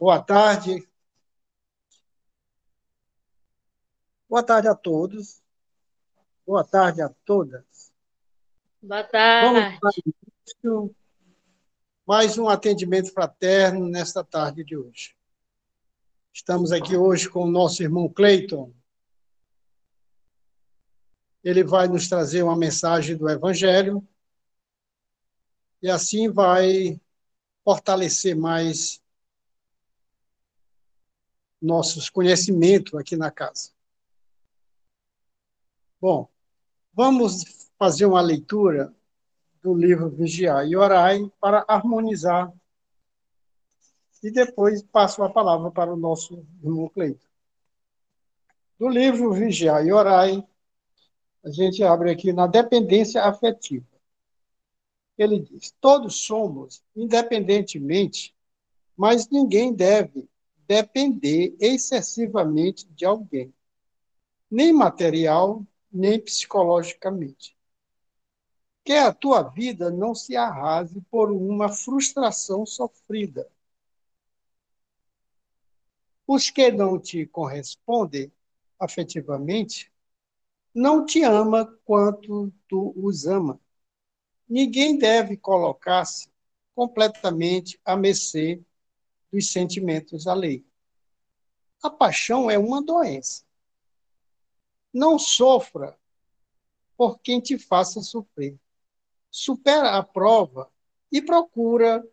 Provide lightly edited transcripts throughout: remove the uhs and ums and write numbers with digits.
Boa tarde. Boa tarde a todos. Boa tarde a todas. Boa Vamos tarde. dar início mais um atendimento fraterno nesta tarde de hoje. Estamos aqui hoje com o nosso irmão Cleiton. Ele vai nos trazer uma mensagem do Evangelho e assim vai fortalecer mais nossos conhecimentos aqui na casa. Bom, vamos fazer uma leitura do livro Vigiai e Orai para harmonizar e depois passo a palavra para o nosso irmão Cleiton. Do livro Vigiai e Orai, a gente abre aqui na dependência afetiva. Ele diz: todos somos independentemente, mas ninguém deve depender excessivamente de alguém, nem material, nem psicologicamente. Que a tua vida não se arrase por uma frustração sofrida. Os que não te correspondem afetivamente não te ama quanto tu os ama. Ninguém deve colocar-se completamente à mercê dos sentimentos alheios. A paixão é uma doença. Não sofra por quem te faça sofrer. Supera a prova e procura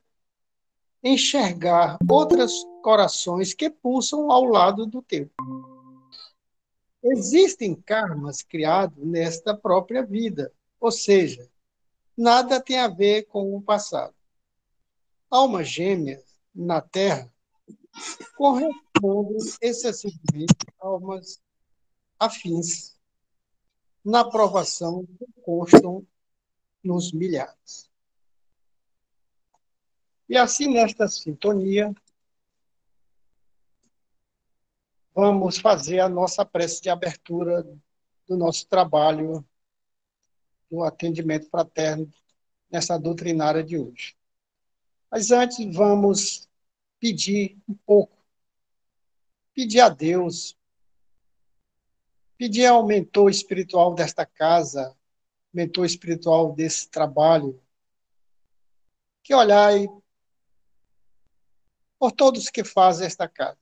enxergar outros corações que pulsam ao lado do teu. Existem karmas criados nesta própria vida, ou seja, nada tem a ver com o passado. Almas gêmeas na Terra correspondem excessivamente a almas afins na provação que constam nos milhares. E assim, nesta sintonia, vamos fazer a nossa prece de abertura do nosso trabalho do atendimento fraterno nessa doutrinária de hoje. Mas antes, vamos pedir um pouco, pedir a Deus, pedir ao mentor espiritual desta casa, mentor espiritual desse trabalho, que olhai por todos que fazem esta casa.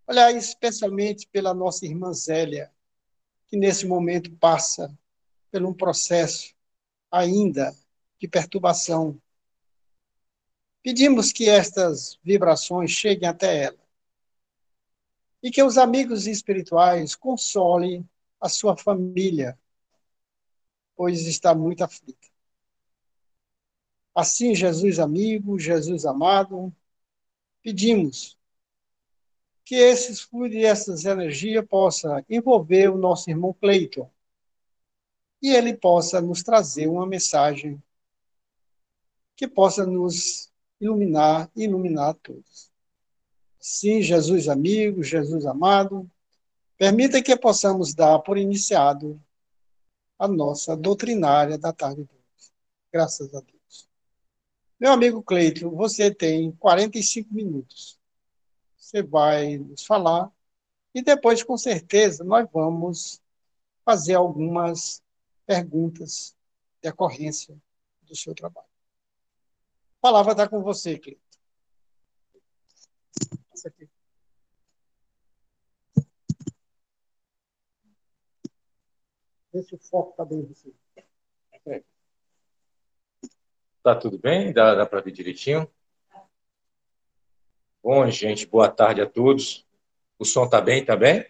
Olhai especialmente pela nossa irmã Zélia, que nesse momento passa por um processo ainda de perturbação. Pedimos que estas vibrações cheguem até ela e que os amigos espirituais consolem a sua família, pois está muito aflita. Assim, Jesus amigo, Jesus amado, pedimos que esses fluidos e essas energias possam envolver o nosso irmão Cleiton e ele possa nos trazer uma mensagem que possa nos iluminar e iluminar a todos. Sim, Jesus amigo, Jesus amado, permita que possamos dar por iniciado a nossa doutrinária da tarde de hoje. Graças a Deus. Meu amigo Cleiton, você tem 45 minutos. Você vai nos falar e depois, com certeza, nós vamos fazer algumas perguntas de decorrência do seu trabalho. A palavra está com você, Cleiton. Vê se o foco está bem você. Tá tudo bem? Dá para ver direitinho? Bom, gente, boa tarde a todos. O som tá bem? Tá bem?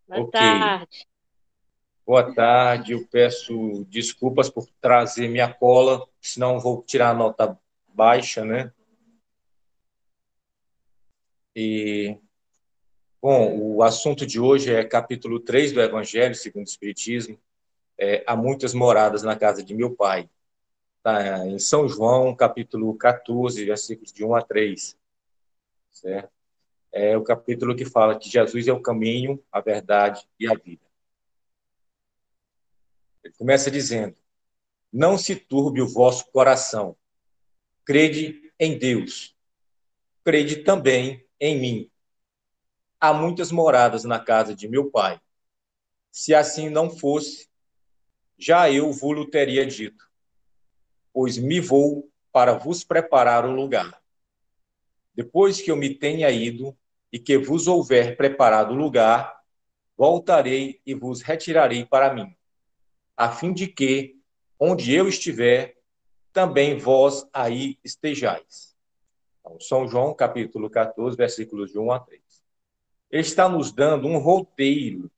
Boa Ok. tarde. Boa tarde. Eu peço desculpas por trazer minha cola, senão vou tirar a nota baixa, né? Bom, o assunto de hoje é capítulo 3 do Evangelho segundo o Espiritismo. Há muitas moradas na casa de meu pai. Tá em São João, capítulo 14, versículos de 1 a 3. Certo? É o capítulo que fala que Jesus é o caminho, a verdade e a vida. Ele começa dizendo: não se turbe o vosso coração. Crede em Deus, crede também em mim. Há muitas moradas na casa de meu pai. Se assim não fosse, já eu vos teria dito, pois me vou para vos preparar o lugar. Depois que eu me tenha ido e que vos houver preparado o lugar, voltarei e vos retirarei para mim, a fim de que, onde eu estiver, também vós aí estejais. Então, São João, capítulo 14, versículos de 1 a 3. Ele está nos dando um roteiro,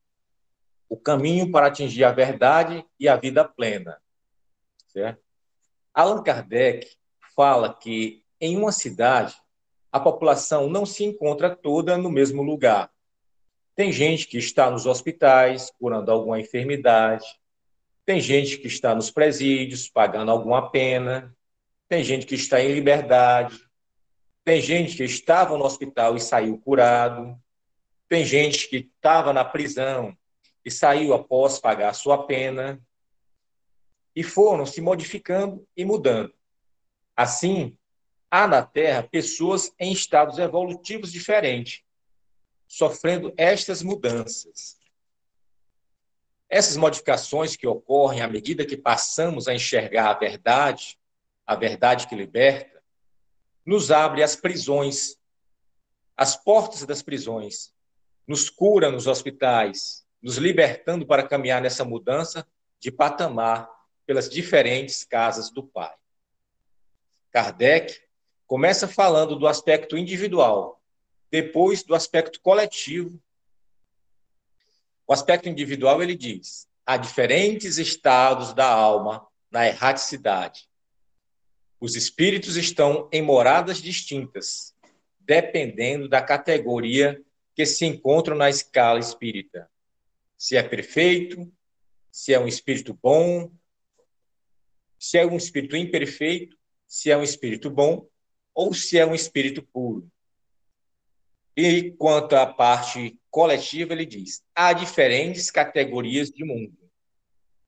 o caminho para atingir a verdade e a vida plena. Certo? Allan Kardec fala que em uma cidade a população não se encontra toda no mesmo lugar. Tem gente que está nos hospitais curando alguma enfermidade, tem gente que está nos presídios pagando alguma pena, tem gente que está em liberdade, tem gente que estava no hospital e saiu curado, tem gente que estava na prisão e saiu após pagar a sua pena, e foram se modificando e mudando. Assim, há na Terra pessoas em estados evolutivos diferentes, sofrendo estas mudanças. Essas modificações que ocorrem à medida que passamos a enxergar a verdade que liberta, nos abre as prisões, as portas das prisões, nos cura nos hospitais, nos libertando para caminhar nessa mudança de patamar pelas diferentes casas do Pai. Kardec começa falando do aspecto individual, depois do aspecto coletivo. O aspecto individual, ele diz, há diferentes estados da alma na erraticidade. Os espíritos estão em moradas distintas, dependendo da categoria que se encontram na escala espírita. Se é perfeito, se é um espírito bom, se é um espírito imperfeito, se é um espírito bom ou se é um espírito puro. E quanto à parte coletiva, ele diz, há diferentes categorias de mundo.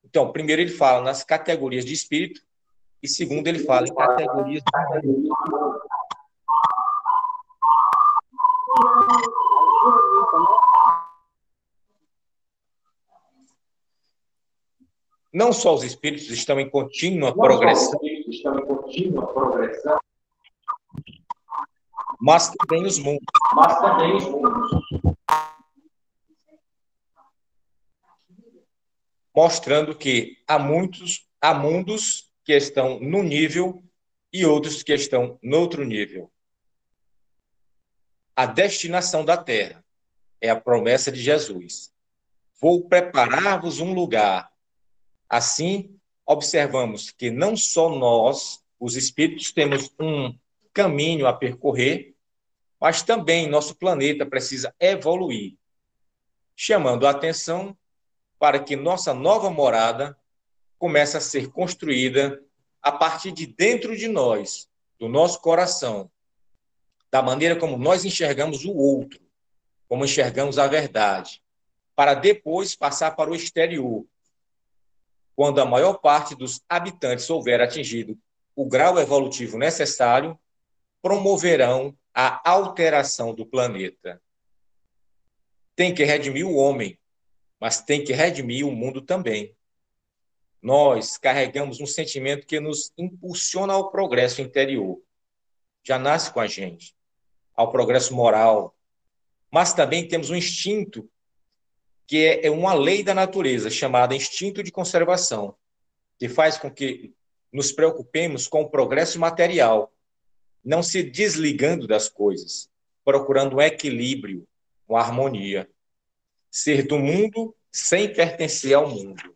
Então, primeiro ele fala nas categorias de espírito e segundo ele fala em categorias de mundo. Não só os espíritos estão em contínua progressão, mas também os mundos. Mostrando que há mundos que estão num nível e outros que estão no outro nível. A destinação da Terra é a promessa de Jesus. Vou preparar-vos um lugar. Assim, observamos que não só nós, os espíritos, temos um caminho a percorrer, mas também nosso planeta precisa evoluir, chamando a atenção para que nossa nova morada comece a ser construída a partir de dentro de nós, do nosso coração, da maneira como nós enxergamos o outro, como enxergamos a verdade, para depois passar para o exterior, quando a maior parte dos habitantes houver atingido o grau evolutivo necessário, promoverão a alteração do planeta. Tem que redimir o homem, mas tem que redimir o mundo também. Nós carregamos um sentimento que nos impulsiona ao progresso interior. Já nasce com a gente, ao progresso moral. Mas também temos um instinto que é uma lei da natureza, chamada instinto de conservação, que faz com que nos preocupemos com o progresso material, não se desligando das coisas, procurando um equilíbrio, uma harmonia. Ser do mundo sem pertencer ao mundo.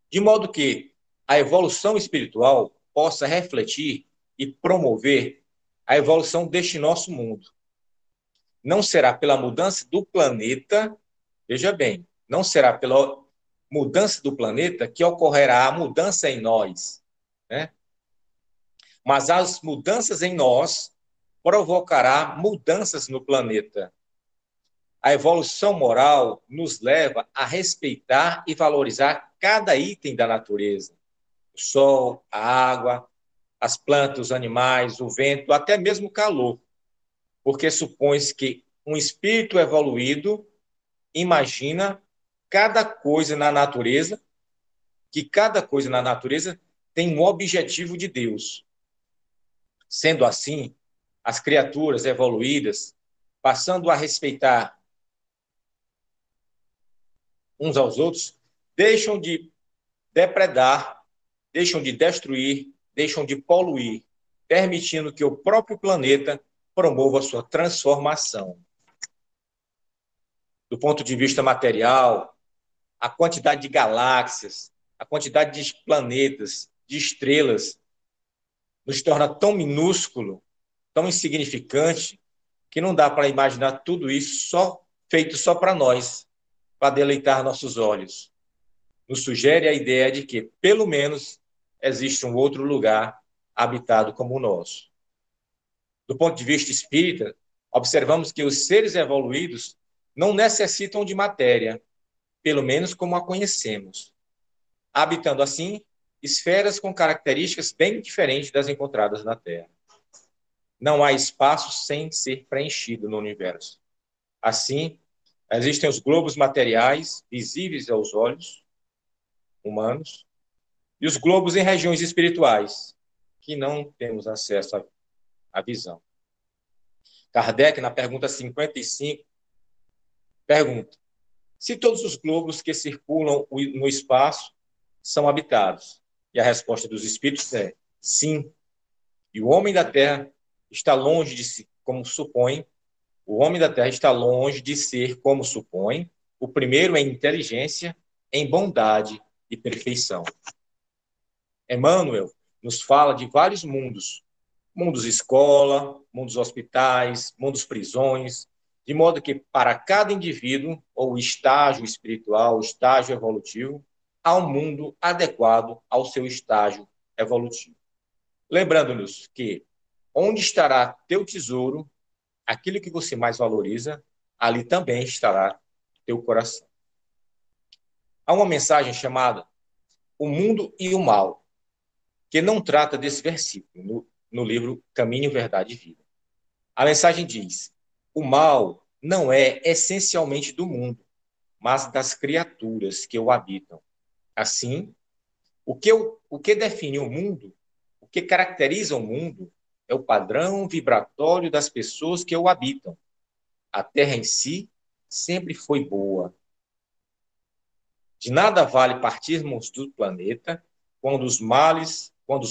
De modo que a evolução espiritual possa refletir e promover a evolução deste nosso mundo. Não será pela mudança do planeta, veja bem, não será pela mudança do planeta que ocorrerá a mudança em nós, né? Mas as mudanças em nós provocará mudanças no planeta. A evolução moral nos leva a respeitar e valorizar cada item da natureza. O sol, a água, as plantas, os animais, o vento, até mesmo o calor, porque supõe-se que um espírito evoluído imagina cada coisa na natureza, que cada coisa na natureza tem um objetivo de Deus. Sendo assim, as criaturas evoluídas, passando a respeitar uns aos outros, deixam de depredar, deixam de destruir, deixam de poluir, permitindo que o próprio planeta promova a sua transformação. Do ponto de vista material, a quantidade de galáxias, a quantidade de planetas, de estrelas, nos torna tão minúsculo, tão insignificante, que não dá para imaginar tudo isso feito só para nós, para deleitar nossos olhos. Nos sugere a ideia de que, pelo menos, existe um outro lugar habitado como o nosso. Do ponto de vista espírita, observamos que os seres evoluídos não necessitam de matéria, pelo menos como a conhecemos, habitando assim esferas com características bem diferentes das encontradas na Terra. Não há espaço sem ser preenchido no universo. Assim, existem os globos materiais visíveis aos olhos humanos e os globos em regiões espirituais, que não temos acesso à visão. Kardec, na pergunta 55, pergunta: se todos os globos que circulam no espaço são habitados? E a resposta dos espíritos é sim. E o homem da Terra está longe de si, como supõe, o homem da Terra está longe de ser, como supõe, o primeiro em inteligência, em bondade e perfeição. Emmanuel nos fala de vários mundos: mundos escola, mundos hospitais, mundos prisões, de modo que para cada indivíduo, ou estágio espiritual, estágio evolutivo, há um mundo adequado ao seu estágio evolutivo. Lembrando-nos que onde estará teu tesouro, aquilo que você mais valoriza, ali também estará teu coração. Há uma mensagem chamada O Mundo e o Mal, que não trata desse versículo no livro Caminho, Verdade e Vida. A mensagem diz: o mal não é essencialmente do mundo, mas das criaturas que o habitam. Assim, o que define o mundo, o que caracteriza o mundo, é o padrão vibratório das pessoas que o habitam. A Terra em si sempre foi boa. De nada vale partirmos do planeta quando os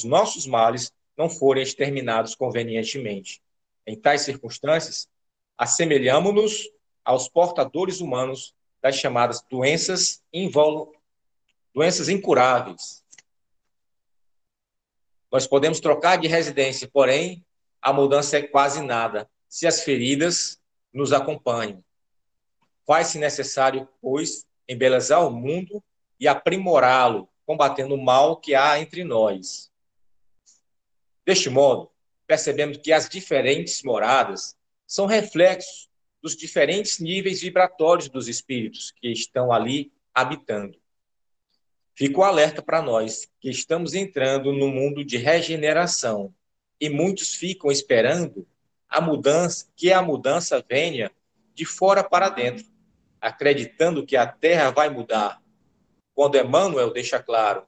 nossos males não forem exterminados convenientemente. Em tais circunstâncias, assemelhamo-nos aos portadores humanos das chamadas doenças incuráveis. Nós podemos trocar de residência, porém, a mudança é quase nada, se as feridas nos acompanham. Faz-se necessário, pois, embelezar o mundo e aprimorá-lo, combatendo o mal que há entre nós. Deste modo, percebemos que as diferentes moradas são reflexos dos diferentes níveis vibratórios dos espíritos que estão ali habitando. Fica o alerta para nós que estamos entrando no mundo de regeneração e muitos ficam esperando que a mudança venha de fora para dentro, acreditando que a Terra vai mudar, quando Emmanuel deixa claro: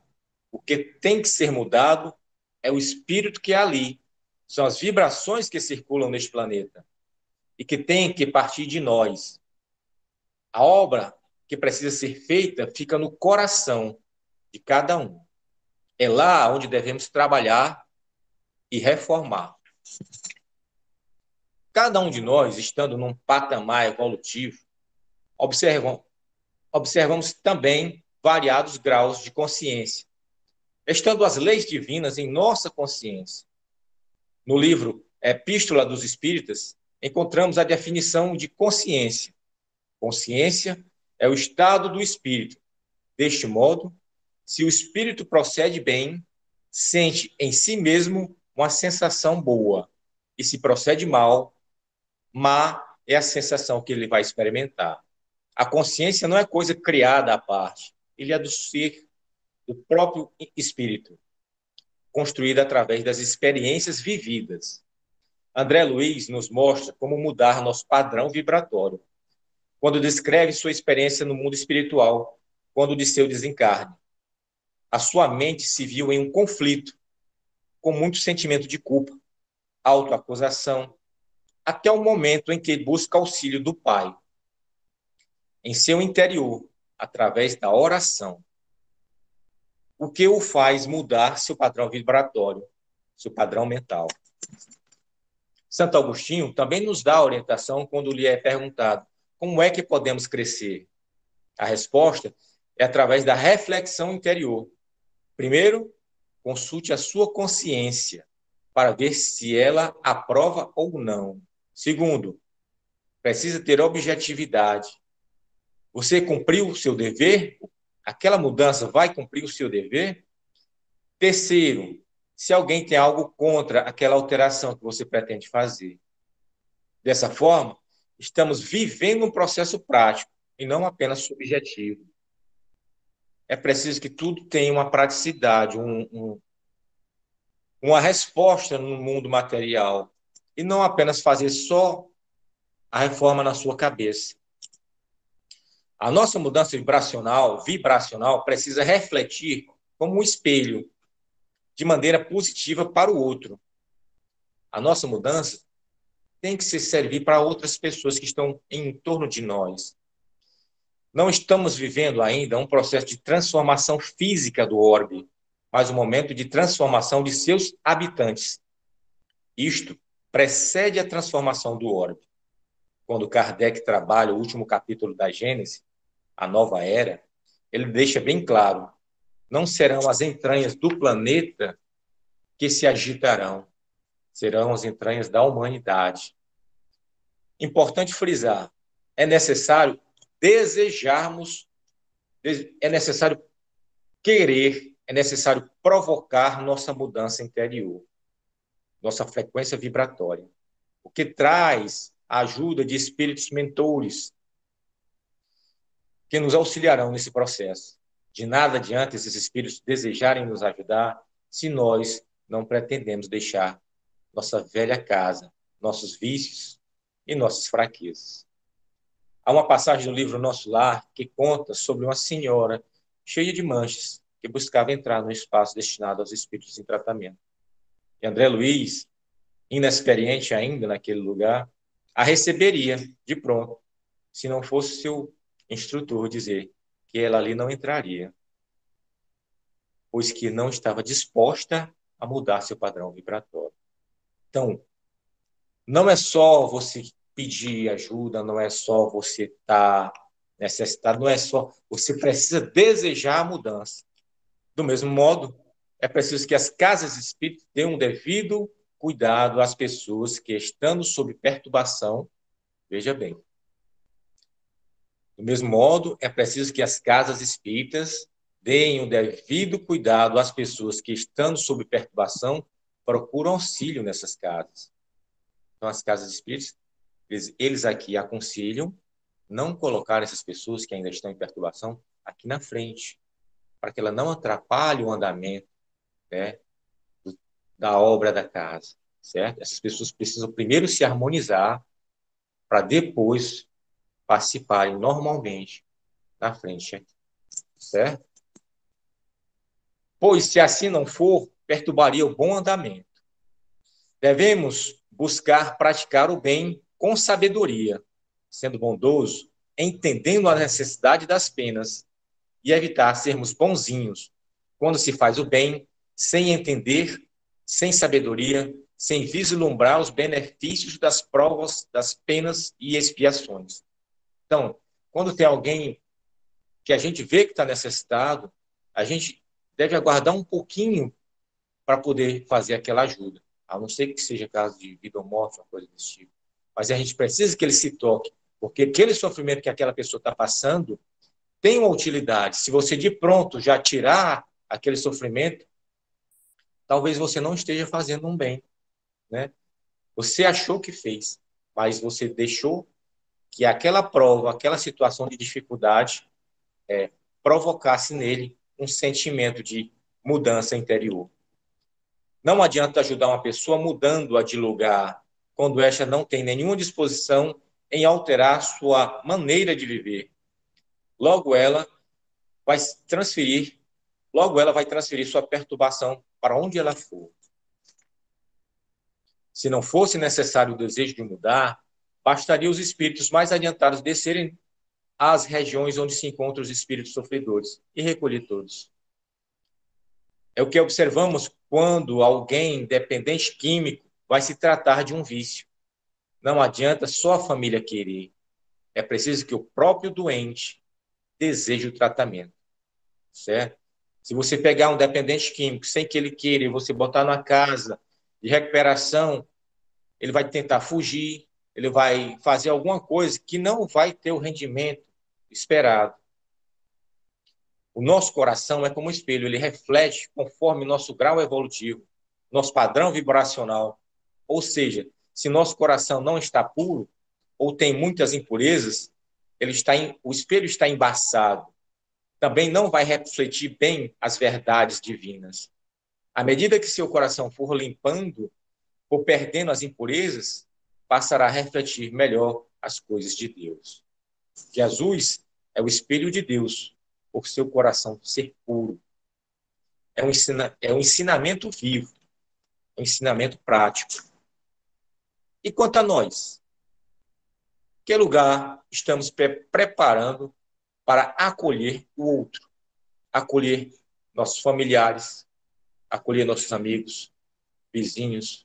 o que tem que ser mudado é o espírito que é ali, são as vibrações que circulam neste planeta e que tem que partir de nós. A obra que precisa ser feita fica no coração de cada um. É lá onde devemos trabalhar e reformar. Cada um de nós, estando num patamar evolutivo, observamos também variados graus de consciência, estando as leis divinas em nossa consciência. No livro Epístola dos Espíritas, encontramos a definição de consciência. Consciência é o estado do espírito. Deste modo, se o espírito procede bem, sente em si mesmo uma sensação boa. E se procede mal, má é a sensação que ele vai experimentar. A consciência não é coisa criada à parte, ele é do ser, do próprio espírito. construída através das experiências vividas. André Luiz nos mostra como mudar nosso padrão vibratório, quando descreve sua experiência no mundo espiritual, quando de seu desencarne. A sua mente se viu em um conflito, com muito sentimento de culpa, autoacusação, até o momento em que busca auxílio do Pai, em seu interior, através da oração. O que o faz mudar seu padrão vibratório, seu padrão mental. Santo Agostinho também nos dá orientação quando lhe é perguntado como é que podemos crescer. A resposta é através da reflexão interior. Primeiro, consulte a sua consciência para ver se ela aprova ou não. Segundo, precisa ter objetividade. Você cumpriu o seu dever? Aquela mudança vai cumprir o seu dever? Terceiro, se alguém tem algo contra aquela alteração que você pretende fazer. Dessa forma, estamos vivendo um processo prático e não apenas subjetivo. É preciso que tudo tenha uma praticidade, uma resposta no mundo material e não apenas fazer só a reforma na sua cabeça. A nossa mudança vibracional precisa refletir como um espelho de maneira positiva para o outro. A nossa mudança tem que se servir para outras pessoas que estão em torno de nós. Não estamos vivendo ainda um processo de transformação física do orbe, mas um momento de transformação de seus habitantes. Isto precede a transformação do orbe. Quando Kardec trabalha o último capítulo da Gênese, a nova era, ele deixa bem claro, não serão as entranhas do planeta que se agitarão, serão as entranhas da humanidade. Importante frisar, é necessário desejarmos, é necessário querer, é necessário provocar nossa mudança interior, nossa frequência vibratória, o que traz a ajuda de espíritos mentores que nos auxiliarão nesse processo. De nada adianta esses espíritos desejarem nos ajudar se nós não pretendemos deixar nossa velha casa, nossos vícios e nossas fraquezas. Há uma passagem no livro Nosso Lar que conta sobre uma senhora cheia de manchas que buscava entrar no espaço destinado aos espíritos em tratamento. E André Luiz, inexperiente ainda naquele lugar, a receberia de pronto, se não fosse seu instrutor dizer que ela ali não entraria, pois que não estava disposta a mudar seu padrão vibratório. Então, não é só você pedir ajuda, não é só você estar necessitado, não é só, você precisa desejar a mudança. Do mesmo modo, é preciso que as casas espíritas dêem um devido cuidado às pessoas que, estando sob perturbação, veja bem. Do mesmo modo, é preciso que as casas espíritas deem o devido cuidado às pessoas que, estando sob perturbação, procuram auxílio nessas casas. Então, as casas espíritas, eles aqui aconselham não colocar essas pessoas que ainda estão em perturbação aqui na frente, para que ela não atrapalhe o andamento, né, da obra da casa, certo? Essas pessoas precisam primeiro se harmonizar para depois participarem normalmente na frente, certo? Pois, se assim não for, perturbaria o bom andamento. Devemos buscar praticar o bem com sabedoria, sendo bondoso, entendendo a necessidade das penas e evitar sermos bonzinhos quando se faz o bem sem entender, sem sabedoria, sem vislumbrar os benefícios das provas, das penas e expiações. Então, quando tem alguém que a gente vê que está necessitado, a gente deve aguardar um pouquinho para poder fazer aquela ajuda, a não ser que seja caso de vida ou morte, uma coisa desse tipo. Mas a gente precisa que ele se toque, porque aquele sofrimento que aquela pessoa está passando tem uma utilidade. Se você de pronto já tirar aquele sofrimento, talvez você não esteja fazendo um bem, né? Você achou que fez, mas você deixou que aquela prova, aquela situação de dificuldade provocasse nele um sentimento de mudança interior. Não adianta ajudar uma pessoa mudando-a de lugar, quando esta não tem nenhuma disposição em alterar sua maneira de viver. Logo vai transferir, logo ela vai transferir sua perturbação para onde ela for. Se não fosse necessário o desejo de mudar, bastaria os espíritos mais adiantados descerem às regiões onde se encontram os espíritos sofredores e recolher todos. É o que observamos quando alguém dependente químico vai se tratar de um vício. Não adianta só a família querer. É preciso que o próprio doente deseje o tratamento, certo? Se você pegar um dependente químico sem que ele queira e você botar na casa de recuperação, ele vai tentar fugir, ele vai fazer alguma coisa que não vai ter o rendimento esperado. O nosso coração é como um espelho, ele reflete conforme nosso grau evolutivo, nosso padrão vibracional. Ou seja, se nosso coração não está puro ou tem muitas impurezas, o espelho está embaçado. Também não vai refletir bem as verdades divinas. À medida que seu coração for limpando, for perdendo as impurezas, passará a refletir melhor as coisas de Deus. Jesus é o espelho de Deus, por seu coração ser puro. É um ensinamento vivo, um ensinamento prático. E quanto a nós? Que lugar estamos preparando para acolher o outro? Acolher nossos familiares, acolher nossos amigos, vizinhos,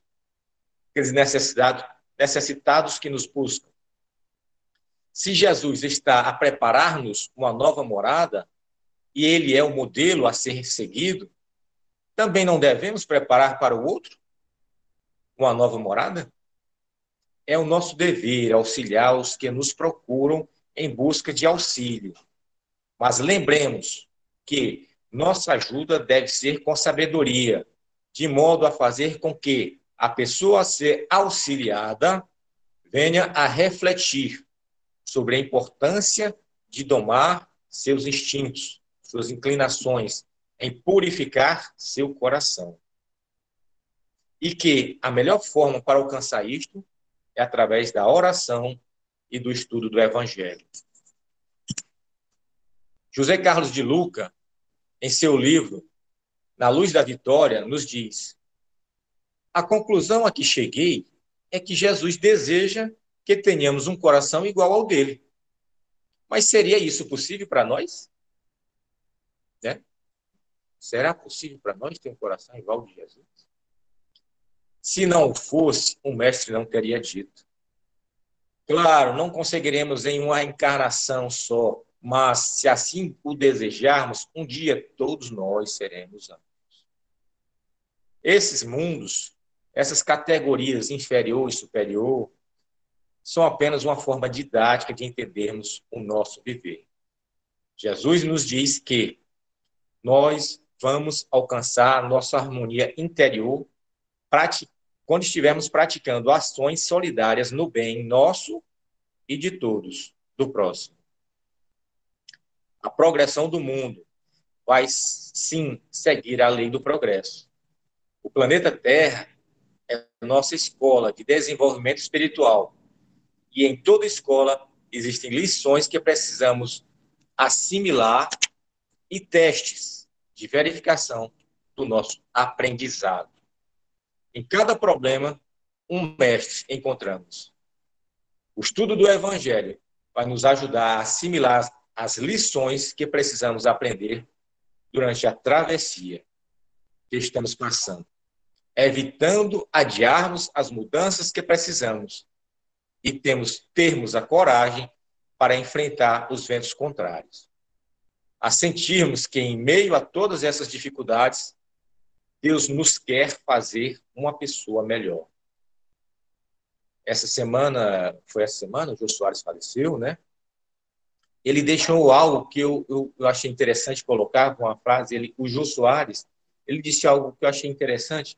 aqueles necessitados que nos buscam. Se Jesus está a preparar-nos uma nova morada, e ele é o modelo a ser seguido, também não devemos preparar para o outro uma nova morada? É o nosso dever auxiliar os que nos procuram em busca de auxílio. Mas lembremos que nossa ajuda deve ser com sabedoria, de modo a fazer com que a pessoa a ser auxiliada venha a refletir sobre a importância de domar seus instintos, suas inclinações, em purificar seu coração. E que a melhor forma para alcançar isto é através da oração e do estudo do Evangelho. José Carlos de Luca, em seu livro Na Luz da Vitória, nos diz: a conclusão a que cheguei é que Jesus deseja que tenhamos um coração igual ao dele. Mas seria isso possível para nós? Né? Será possível para nós ter um coração igual ao de Jesus? Se não fosse, o mestre não teria dito. Claro, não conseguiremos em uma encarnação só, mas se assim o desejarmos, um dia todos nós seremos anjos. Esses mundos, essas categorias inferior e superior, são apenas uma forma didática de entendermos o nosso viver. Jesus nos diz que nós vamos alcançar nossa harmonia interior quando estivermos praticando ações solidárias no bem nosso e de todos, do próximo. A progressão do mundo vai, sim, seguir a lei do progresso. O planeta Terra é a nossa escola de desenvolvimento espiritual. E em toda escola existem lições que precisamos assimilar e testes de verificação do nosso aprendizado. Em cada problema, um mestre encontramos. O estudo do Evangelho vai nos ajudar a assimilar as lições que precisamos aprender durante a travessia que estamos passando, evitando adiarmos as mudanças que precisamos e termos a coragem para enfrentar os ventos contrários. A sentirmos que, em meio a todas essas dificuldades, Deus nos quer fazer uma pessoa melhor. Essa semana, o Jô Soares faleceu, né? Ele deixou algo que eu achei interessante colocar com uma frase. O Jô Soares, ele disse algo que eu achei interessante.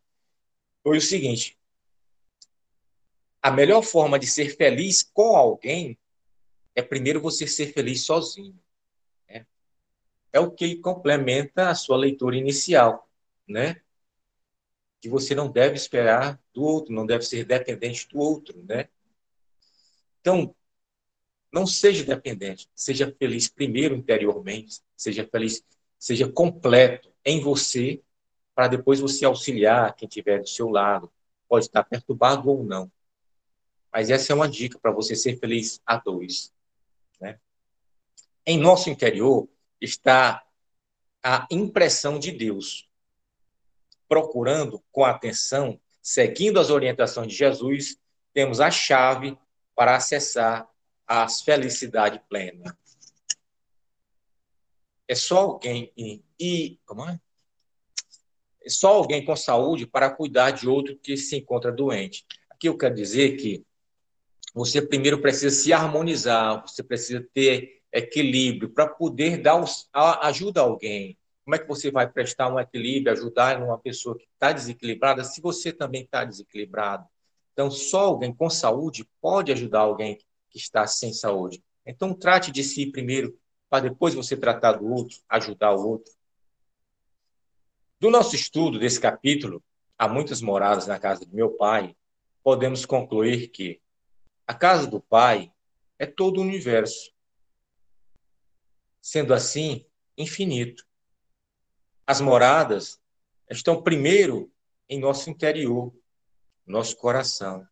Foi o seguinte: a melhor forma de ser feliz com alguém é primeiro você ser feliz sozinho. Né? É o que complementa a sua leitura inicial, né? que você não deve esperar do outro, não deve ser dependente do outro, né? Então, não seja dependente, seja feliz primeiro interiormente, seja feliz, seja completo em você, para depois você auxiliar quem estiver do seu lado. Pode estar perturbado ou não. Mas essa é uma dica para você ser feliz a dois, né? Em nosso interior está a impressão de Deus, procurando com atenção, seguindo as orientações de Jesus, temos a chave para acessar a felicidade plena. É só alguém como é? É só alguém com saúde para cuidar de outro que se encontra doente. Aqui eu quero dizer que você primeiro precisa se harmonizar, você precisa ter equilíbrio para poder dar ajuda a alguém. Como é que você vai prestar um equilíbrio, ajudar uma pessoa que está desequilibrada, se você também está desequilibrado? Então, só alguém com saúde pode ajudar alguém que está sem saúde. Então, trate de si primeiro, para depois você tratar do outro, ajudar o outro. Do nosso estudo desse capítulo, Há Muitas Moradas na Casa de Meu Pai, podemos concluir que a casa do Pai é todo o universo, sendo assim, infinito. As moradas estão primeiro em nosso interior, nosso coração.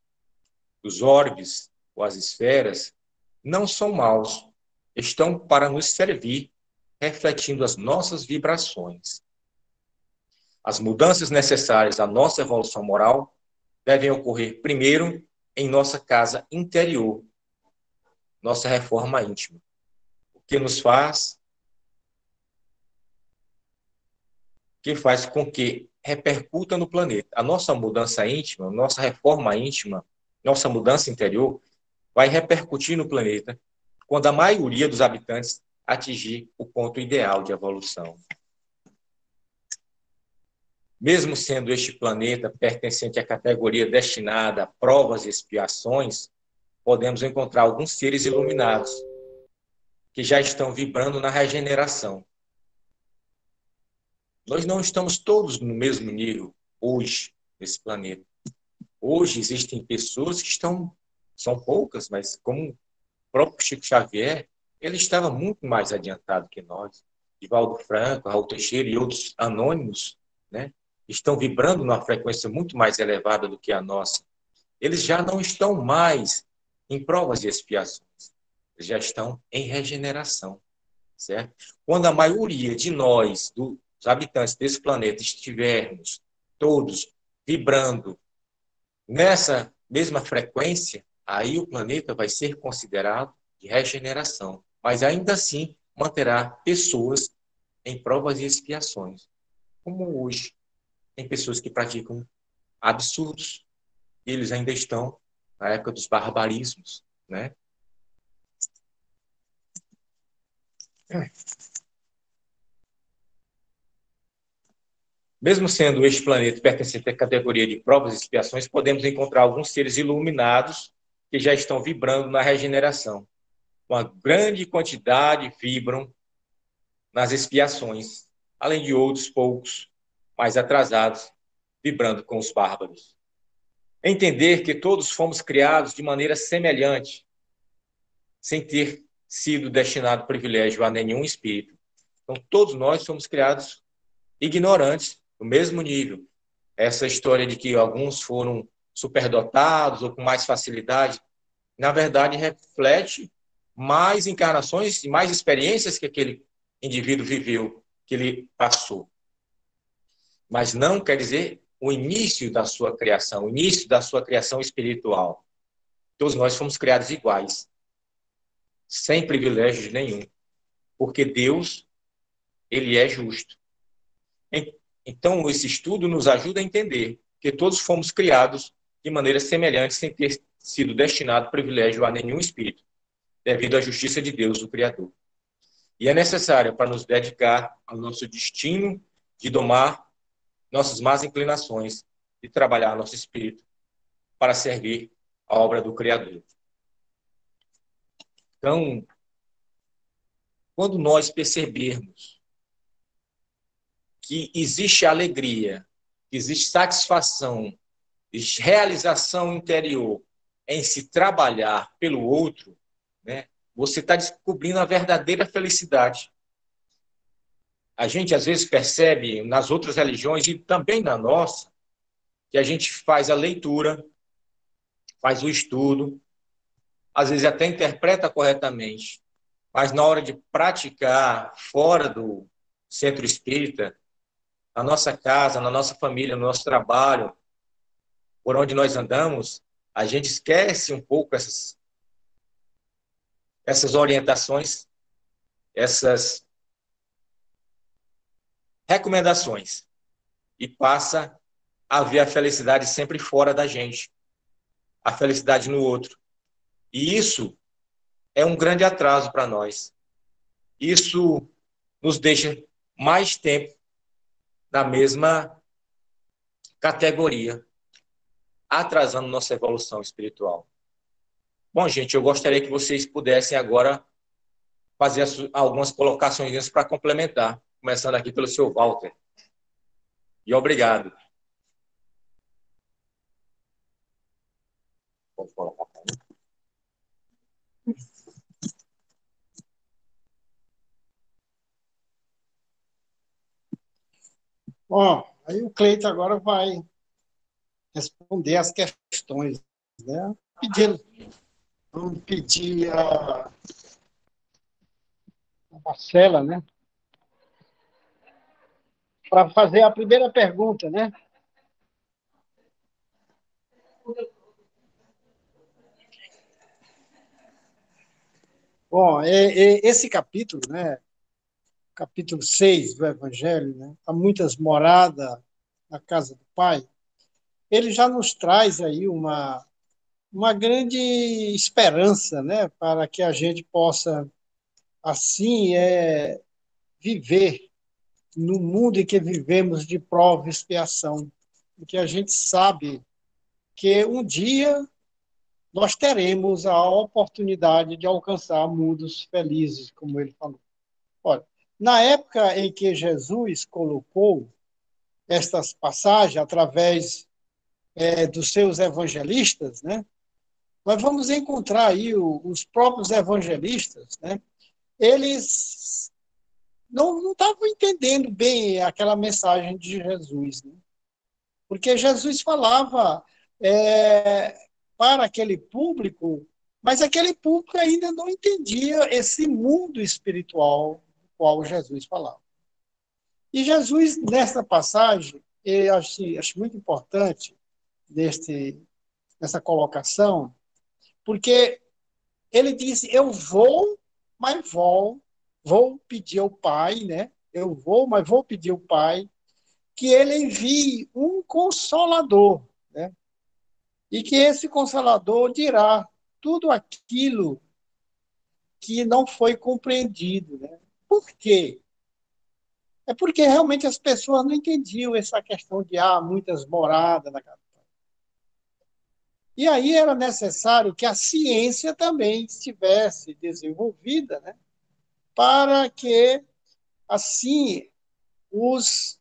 Os orbes ou as esferas não são maus, estão para nos servir, refletindo as nossas vibrações. As mudanças necessárias à nossa evolução moral devem ocorrer primeiro em nossa casa interior, nossa reforma íntima, o que faz com que repercuta no planeta. A nossa mudança íntima, nossa reforma íntima, nossa mudança interior vai repercutir no planeta quando a maioria dos habitantes atingir o ponto ideal de evolução. Mesmo sendo este planeta pertencente à categoria destinada a provas e expiações, podemos encontrar alguns seres iluminados que já estão vibrando na regeneração. Nós não estamos todos no mesmo nível hoje, nesse planeta. Hoje existem pessoas que são poucas, mas como o próprio Chico Xavier, ele estava muito mais adiantado que nós. Divaldo Franco, Raul Teixeira e outros anônimos, né, estão vibrando numa frequência muito mais elevada do que a nossa. Eles já não estão mais em provas e expiações. Eles já estão em regeneração, certo? Quando a maioria de nós, dos habitantes desse planeta, estivermos todos vibrando nessa mesma frequência, aí o planeta vai ser considerado de regeneração, mas ainda assim manterá pessoas em provas e expiações, como hoje. Tem pessoas que praticam absurdos, e eles ainda estão na época dos barbarismos, né? Mesmo sendo este planeta pertencente à categoria de provas e expiações, podemos encontrar alguns seres iluminados que já estão vibrando na regeneração. Uma grande quantidade vibram nas expiações, além de outros poucos mais atrasados, vibrando com os bárbaros. Entender que todos fomos criados de maneira semelhante, sem ter sido destinado privilégio a nenhum espírito. Então, todos nós somos criados ignorantes, no mesmo nível. Essa história de que alguns foram superdotados ou com mais facilidade, na verdade, reflete mais encarnações e mais experiências que aquele indivíduo viveu, que ele passou. Mas não quer dizer o início da sua criação, o início da sua criação espiritual. Todos nós fomos criados iguais, sem privilégios nenhum, porque Deus, ele é justo. Então, esse estudo nos ajuda a entender que todos fomos criados de maneira semelhante, sem ter sido destinado privilégio a nenhum espírito, devido à justiça de Deus, o Criador. E é necessário para nos dedicar ao nosso destino de domar nossas más inclinações e trabalhar nosso espírito para servir a obra do Criador. Então, quando nós percebermos que existe alegria existe satisfação e realização interior em se trabalhar pelo outro, né, você está descobrindo a verdadeira felicidade. A gente, às vezes, percebe nas outras religiões e também na nossa, que a gente faz a leitura, faz o estudo, às vezes até interpreta corretamente, mas na hora de praticar fora do centro espírita, na nossa casa, na nossa família, no nosso trabalho, por onde nós andamos, a gente esquece um pouco essas orientações, essas recomendações e passa a ver a felicidade sempre fora da gente, a felicidade no outro. E isso é um grande atraso para nós. Isso nos deixa mais tempo na mesma categoria, atrasando nossa evolução espiritual. Bom, gente, eu gostaria que vocês pudessem agora fazer algumas colocações para complementar, começando aqui pelo seu Walter. E obrigado. Pode colocar. Bom, aí o Cleiton agora vai responder as questões, né? Vamos pedir a Marcela, né? Para fazer a primeira pergunta, né? Bom, esse capítulo, né? Capítulo 6 do Evangelho, né? Há muitas moradas na casa do Pai. Ele já nos traz aí uma grande esperança, né? Para que a gente possa, assim, viver no mundo em que vivemos de prova e expiação, em que a gente sabe que um dia nós teremos a oportunidade de alcançar mundos felizes, como ele falou. Olha, na época em que Jesus colocou estas passagens através dos seus evangelistas, né, nós vamos encontrar aí os próprios evangelistas, né, eles não estavam entendendo bem aquela mensagem de Jesus, né? Porque Jesus falava para aquele público, mas aquele público ainda não entendia esse mundo espiritual do qual Jesus falava. E Jesus, nessa passagem, eu acho muito importante nessa colocação, porque ele disse: Eu vou, mas vou pedir ao Pai, né? Eu vou, mas vou pedir ao Pai que ele envie um consolador, né? E que esse consolador dirá tudo aquilo que não foi compreendido, né? Por quê? É porque realmente as pessoas não entendiam essa questão de muitas moradas na casa. E aí era necessário que a ciência também estivesse desenvolvida, né? Para que, assim, os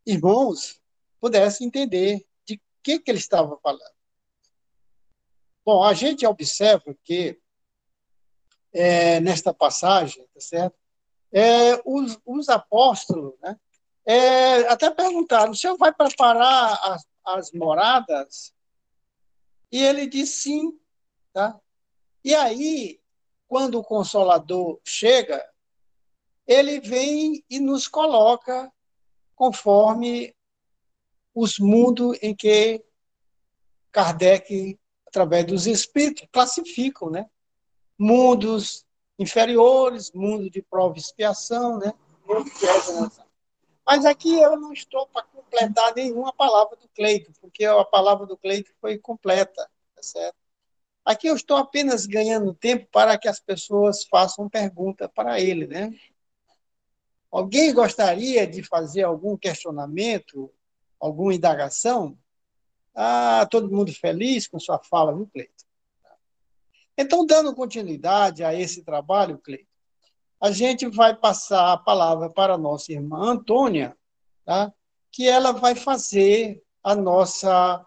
irmãos pudessem entender de que ele estava falando. Bom, a gente observa que, nesta passagem, tá certo? Os apóstolos, né? Até perguntaram: o senhor vai preparar as moradas? E ele disse sim. Tá? E aí, quando o Consolador chega, ele vem e nos coloca conforme os mundos em que Kardec, através dos espíritos, classificam, né? Mundos inferiores, mundo de prova e expiação, né? Mundo de regeneração. Mas aqui eu não estou para completar nenhuma palavra do Cleiton, porque a palavra do Cleiton foi completa, tá certo? Aqui eu estou apenas ganhando tempo para que as pessoas façam pergunta para ele, né? Alguém gostaria de fazer algum questionamento, alguma indagação? Todo mundo feliz com sua fala, viu, Cleiton? Então, dando continuidade a esse trabalho, Cleiton, a gente vai passar a palavra para a nossa irmã Antônia, tá? que ela vai fazer a nossa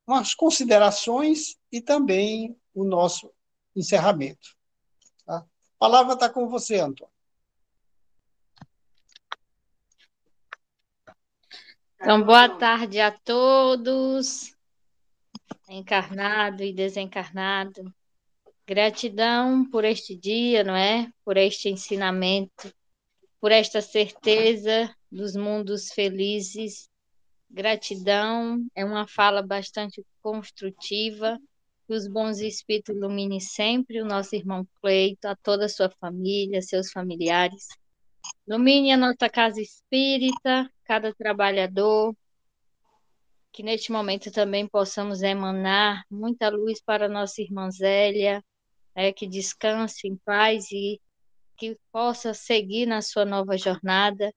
umas considerações e também o nosso encerramento. Tá? A palavra está com você, Antônio. Então, boa tarde a todos, encarnado e desencarnado. Gratidão por este dia, não é? Por este ensinamento, por esta certeza dos mundos felizes. Gratidão é uma fala bastante construtiva. Que os bons espíritos iluminem sempre o nosso irmão Cleito, a toda a sua família, seus familiares. Ilumine a nossa casa espírita, cada trabalhador, que neste momento também possamos emanar muita luz para a nossa irmã Zélia, que descanse em paz e que possa seguir na sua nova jornada,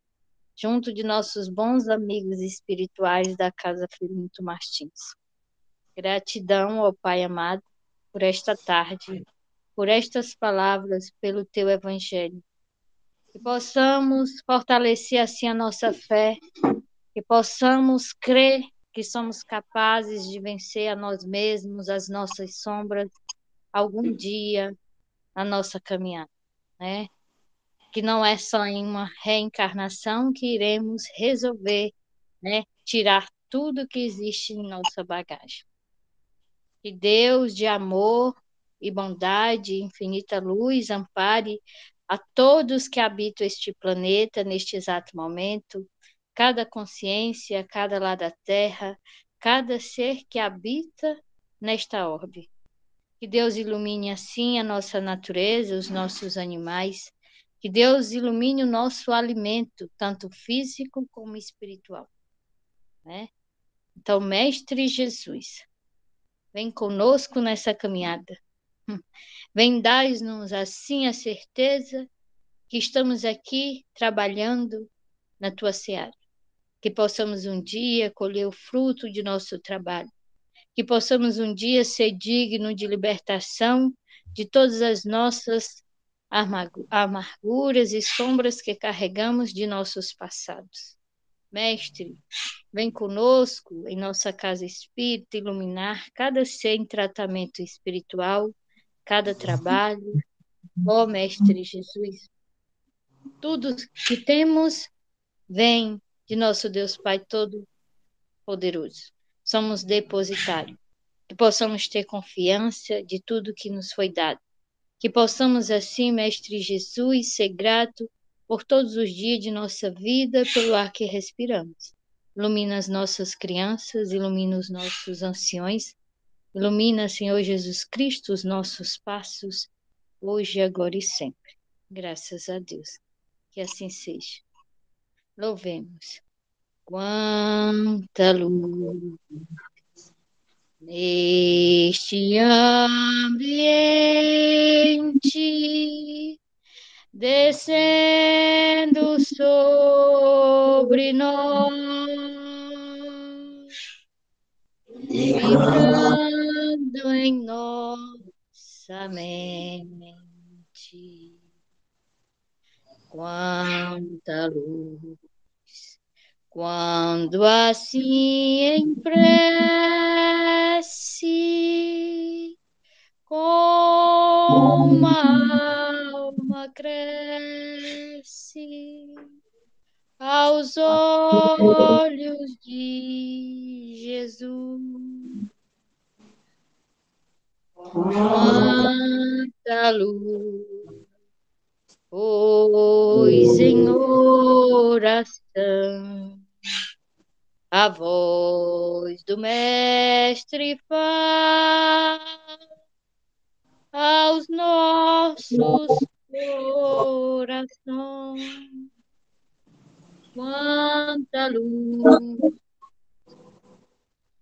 junto de nossos bons amigos espirituais da Casa Filinto Martins. Gratidão ao Pai amado por esta tarde, por estas palavras, pelo teu Evangelho. Que possamos fortalecer assim a nossa fé, que possamos crer que somos capazes de vencer a nós mesmos, as nossas sombras, algum dia na nossa caminhada, né? Que não é só em uma reencarnação que iremos resolver, né? Tirar tudo que existe em nossa bagagem. Que Deus de amor e bondade, infinita luz, ampare a todos que habitam este planeta neste exato momento, cada consciência, cada lá da Terra, cada ser que habita nesta orbe. Que Deus ilumine assim a nossa natureza, os nossos animais, que Deus ilumine o nosso alimento, tanto físico como espiritual, né? Então, Mestre Jesus, vem conosco nessa caminhada. Vem dar-nos assim a certeza que estamos aqui trabalhando na tua seara. Que possamos um dia colher o fruto de nosso trabalho. Que possamos um dia ser digno de libertação de todas as nossas amarguras e sombras que carregamos de nossos passados. Mestre, vem conosco em nossa casa espírita iluminar cada ser em tratamento espiritual, cada trabalho. Ó Mestre Jesus, tudo que temos vem de nosso Deus Pai Todo-Poderoso. Somos depositários. Que possamos ter confiança de tudo que nos foi dado. Que possamos assim, Mestre Jesus, ser grato por todos os dias de nossa vida, pelo ar que respiramos. Ilumina as nossas crianças, ilumina os nossos anciões, ilumina, Senhor Jesus Cristo, os nossos passos, hoje, agora e sempre. Graças a Deus. Que assim seja. Louvemos. Quanta luz neste ambiente, descendo sobre nós, vibrando em nossa mente. Quanta luz, quando assim em prece, como a alma cresce aos olhos de Jesus. Quanta luz, pois em oração a voz do Mestre faz aos nossos corações. Quanta luz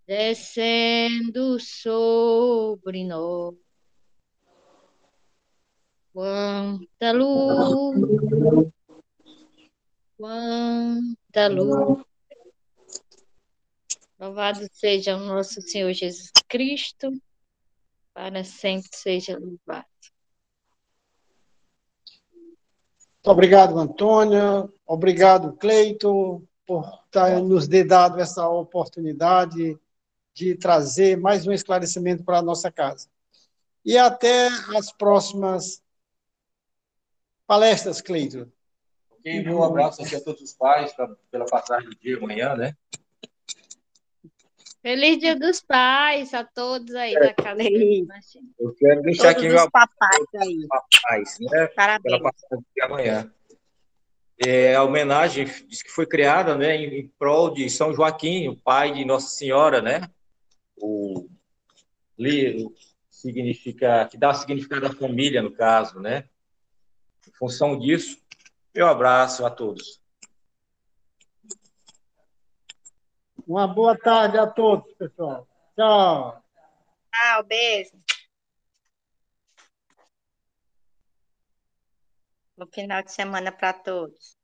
descendo sobre nós. Quanta luz, quanta luz. Louvado seja o nosso Senhor Jesus Cristo, para sempre seja louvado. Muito obrigado, Antônia. Obrigado, Cleiton, por nos ter dado essa oportunidade de trazer mais um esclarecimento para a nossa casa. E até as próximas palestras, Cleiton. Ok, meu abraço aqui a todos os pais pela passagem do dia amanhã, né? Feliz Dia dos Pais a todos aí da casa de Feliz. Martim. Eu quero deixar aqui Todos meu os abraço papais aí. para pais, né? Pela Parabéns. passagem do dia amanhã. A homenagem diz que foi criada, né, em prol de São Joaquim, o pai de Nossa Senhora, né? O significa que dá significado à família, no caso, né? Em função disso, meu abraço a todos. Uma boa tarde a todos, pessoal. Tchau. Tchau, beijo. Bom final de semana para todos.